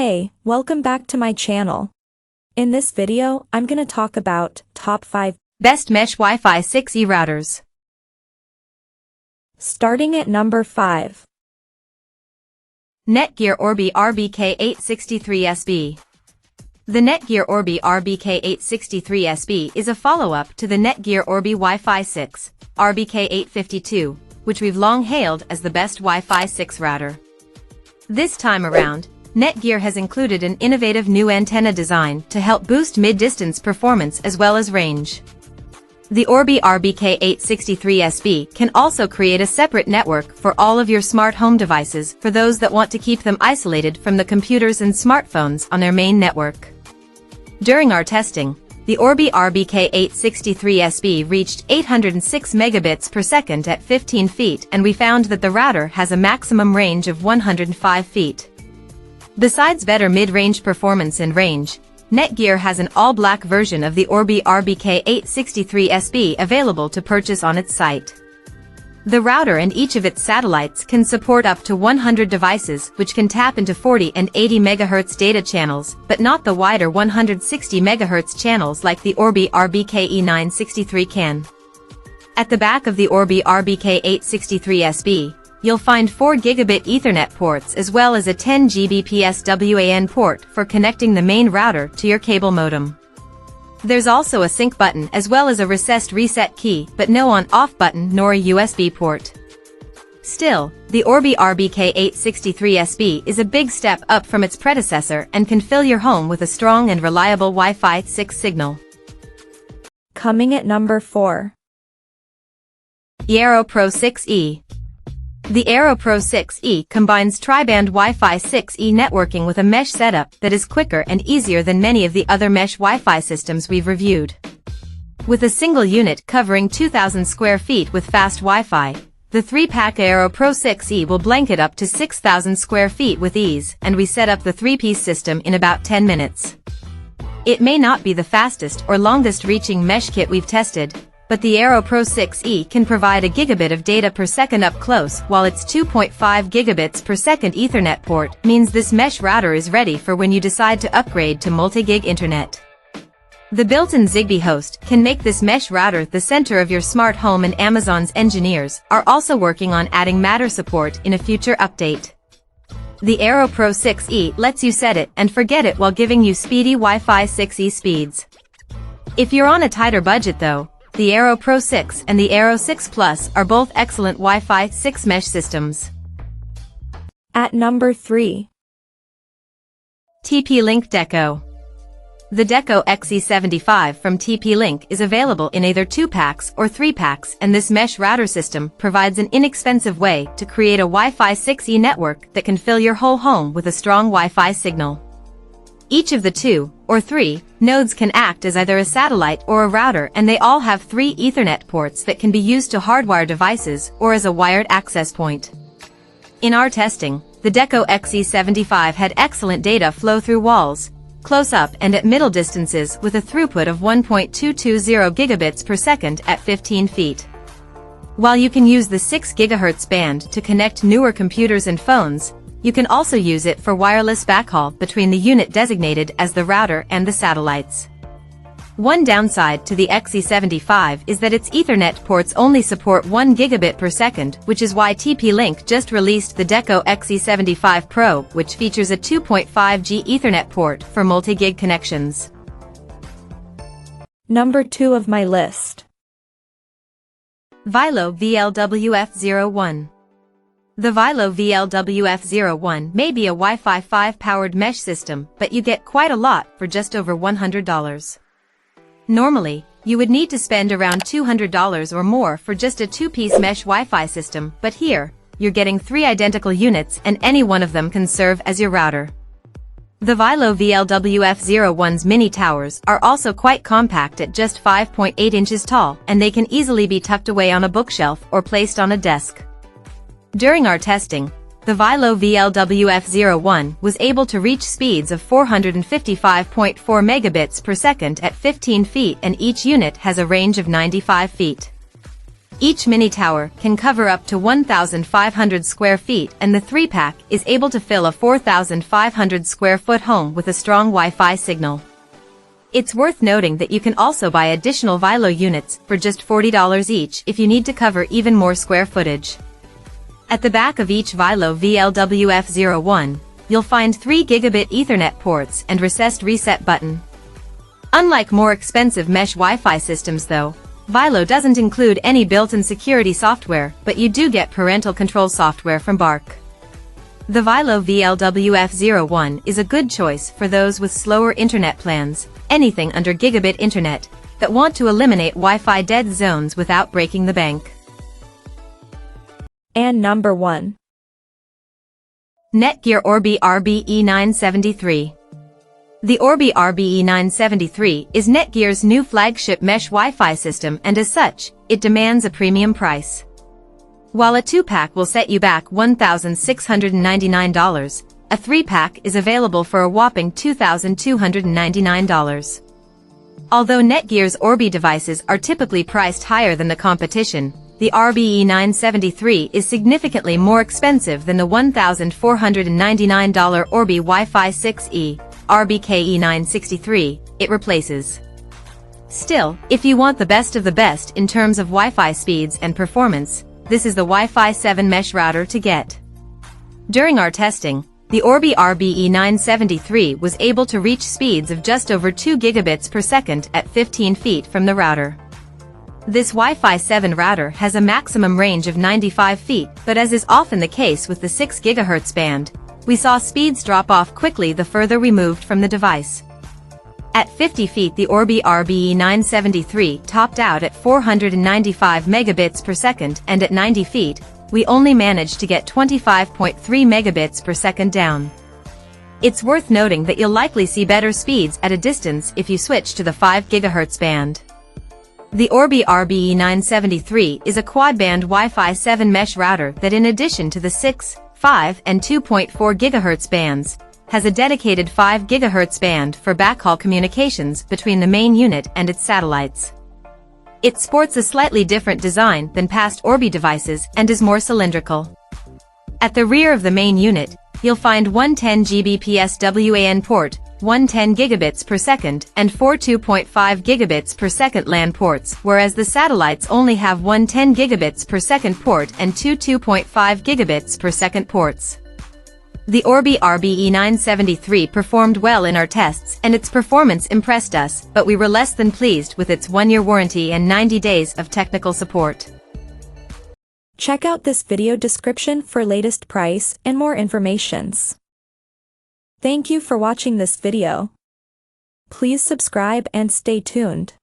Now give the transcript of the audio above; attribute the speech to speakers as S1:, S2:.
S1: Hey, welcome back to my channel. In this video, I'm gonna talk about top 5
S2: best mesh Wi-Fi 6E routers.
S1: Starting at number 5.
S2: Netgear Orbi RBK863SB. The Netgear Orbi RBK863SB is a follow-up to the Netgear Orbi Wi-Fi 6, RBK852, which we've long hailed as the best Wi-Fi 6 router. This time around, Netgear has included an innovative new antenna design to help boost mid-distance performance as well as range. The Orbi RBK863SB can also create a separate network for all of your smart home devices for those that want to keep them isolated from the computers and smartphones on their main network. During our testing, the Orbi RBK863SB reached 806 megabits per second at 15 feet, and we found that the router has a maximum range of 105 feet. Besides better mid-range performance and range, Netgear has an all-black version of the Orbi RBK863SB available to purchase on its site. The router and each of its satellites can support up to 100 devices, which can tap into 40 and 80 MHz data channels, but not the wider 160 MHz channels like the Orbi RBKE963 can. At the back of the Orbi RBK863SB, you'll find 4 gigabit Ethernet ports as well as a 10 Gbps WAN port for connecting the main router to your cable modem. There's also a sync button as well as a recessed reset key, but no on-off button nor a USB port. Still, the Orbi RBK863SB is a big step up from its predecessor and can fill your home with a strong and reliable Wi-Fi 6 signal.
S1: Coming at number 4.
S2: Eero Pro 6E. The Eero Pro 6E combines tri-band Wi-Fi 6E networking with a mesh setup that is quicker and easier than many of the other mesh Wi-Fi systems we've reviewed. With a single unit covering 2,000 square feet with fast Wi-Fi, the 3-pack Eero Pro 6E will blanket up to 6,000 square feet with ease, and we set up the 3-piece system in about 10 minutes. It may not be the fastest or longest-reaching mesh kit we've tested, but the Eero Pro 6E can provide a gigabit of data per second up close, while its 2.5 gigabits per second Ethernet port means this mesh router is ready for when you decide to upgrade to multi-gig internet. The built-in Zigbee host can make this mesh router the center of your smart home, and Amazon's engineers are also working on adding Matter support in a future update. The Eero Pro 6E lets you set it and forget it while giving you speedy Wi-Fi 6E speeds. If you're on a tighter budget though, the Eero Pro 6 and the Eero 6 Plus are both excellent Wi-Fi 6 mesh systems.
S1: At number 3.
S2: TP-Link Deco. The Deco XE75 from TP-Link is available in either 2-packs or 3-packs, and this mesh router system provides an inexpensive way to create a Wi-Fi 6E network that can fill your whole home with a strong Wi-Fi signal. Each of the 2, or 3, nodes can act as either a satellite or a router, and they all have 3 Ethernet ports that can be used to hardwire devices or as a wired access point. In our testing, the Deco XE75 had excellent data flow through walls, close up and at middle distances with a throughput of 1.220 gigabits per second at 15 feet. While you can use the 6 GHz band to connect newer computers and phones, you can also use it for wireless backhaul between the unit designated as the router and the satellites. One downside to the XE75 is that its Ethernet ports only support 1 gigabit per second, which is why TP-Link just released the Deco XE75 Pro, which features a 2.5G Ethernet port for multi-gig connections.
S1: Number 2 of my list.
S2: Vilo VLWF01. The Vilo VLWF01 may be a Wi-Fi 5 powered mesh system, but you get quite a lot for just over $100. Normally, you would need to spend around $200 or more for just a 2-piece mesh Wi-Fi system, but here, you're getting 3 identical units and any one of them can serve as your router. The Vilo VLWF01's mini towers are also quite compact at just 5.8 inches tall, and they can easily be tucked away on a bookshelf or placed on a desk. During our testing, the Vilo VLWF01 was able to reach speeds of 455.4 megabits per second at 15 feet, and each unit has a range of 95 feet. Each mini tower can cover up to 1,500 square feet, and the 3-pack is able to fill a 4,500 square foot home with a strong Wi-Fi signal. It's worth noting that you can also buy additional Vilo units for just $40 each if you need to cover even more square footage. At the back of each Vilo VLWF01, you'll find 3 gigabit Ethernet ports and recessed reset button. Unlike more expensive mesh Wi-Fi systems though, Vilo doesn't include any built-in security software, but you do get parental control software from Bark. The Vilo VLWF01 is a good choice for those with slower internet plans, anything under gigabit internet, that want to eliminate Wi-Fi dead zones without breaking the bank.
S1: And number 1.
S2: Netgear Orbi RBE973. The Orbi RBE973 is Netgear's new flagship mesh Wi-Fi system, and as such, it demands a premium price. While a 2-pack will set you back $1,699, a 3-pack is available for a whopping $2,299. Although Netgear's Orbi devices are typically priced higher than the competition, the RBE973 is significantly more expensive than the $1,499 Orbi Wi-Fi 6E. RBKE963, it replaces. Still, if you want the best of the best in terms of Wi-Fi speeds and performance, this is the Wi-Fi 7 mesh router to get. During our testing, the Orbi RBE973 was able to reach speeds of just over 2 gigabits per second at 15 feet from the router. This Wi-Fi 7 router has a maximum range of 95 feet, but as is often the case with the 6 GHz band, we saw speeds drop off quickly the further we moved from the device. At 50 feet, the Orbi RBE973 topped out at 495 megabits per second, and at 90 feet, we only managed to get 25.3 megabits per second down. It's worth noting that you'll likely see better speeds at a distance if you switch to the 5 GHz band. The Orbi RBE973 is a quad-band Wi-Fi 7 mesh router that, in addition to the 6, 5 and 2.4 GHz bands, has a dedicated 5 GHz band for backhaul communications between the main unit and its satellites. It sports a slightly different design than past Orbi devices and is more cylindrical. At the rear of the main unit, you'll find one 10 Gbps WAN port, one 10 gigabits per second, and four 2.5 gigabits per second LAN ports, whereas the satellites only have one 10 gigabits per second port and two 2.5 gigabits per second ports. The Orbi RBE973 performed well in our tests, and its performance impressed us, but we were less than pleased with its 1-year warranty and 90 days of technical support.
S1: Check out this video description for latest price and more informations. Thank you for watching this video. Please subscribe and stay tuned.